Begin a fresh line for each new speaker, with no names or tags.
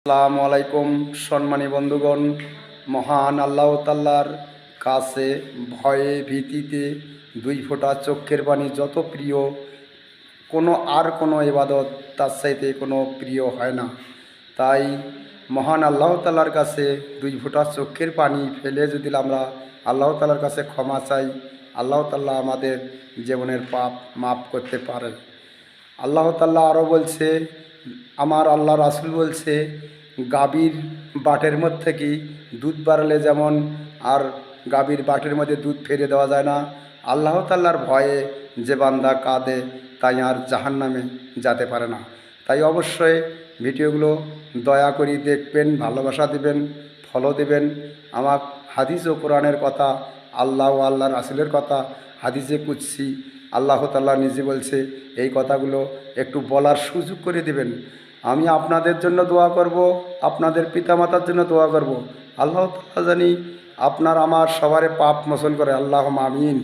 আসসালামু আলাইকুম সম্মানী বন্ধুগণ। মহান আল্লাহ তাআলার কাছে ভয়ে ভীতিতে দুই ফোঁটা চোখের পানি যত প্রিয়, কোনো ইবাদত তার চাইতে কোনো প্রিয় হয় না। তাই মহান আল্লাহ তাআলার কাছে দুই ফোঁটা চোখের পানি ফেলে যদি আমরা আল্লাহ তাআলার কাছে ক্ষমা চাই, আল্লাহ তাআলা আমাদের জীবনের পাপ মাফ করতে পারে। আল্লাহ তাআলা আরও বলছে, আমার আল্লাহ রাসূল বলছে, গাভীর বাটের মধ্যে কি দুধ বাড়ালে যেমন আর গাভীর বাটের মধ্যে দুধ ফেলে দেওয়া যায় না, আল্লাহ তাআলার ভয়ে যে বান্দা কাঁদে তাই আর জাহান্নামে যেতে পারে না। তাই অবশ্যই ভিডিওগুলো দয়া করে দেখবেন, ভালোবাসা দিবেন, ফলো দিবেন। আমার হাদিস ও কোরআনের কথা, আল্লাহ ও আল্লাহ রাসূলের কথা, হাদিসে কুদসি আল্লাহ তাআলা নিজে বলছে, এই কথাগুলো একটু বলার সুযোগ করে দিবেন। আমি আপনাদের জন্য দোয়া করব, আপনাদের পিতামাতার জন্য দোয়া করব। আল্লাহ তাআলা জানি আপনার আমার সবারে পাপ মোচন করে। আল্লাহুম্মা আমিন।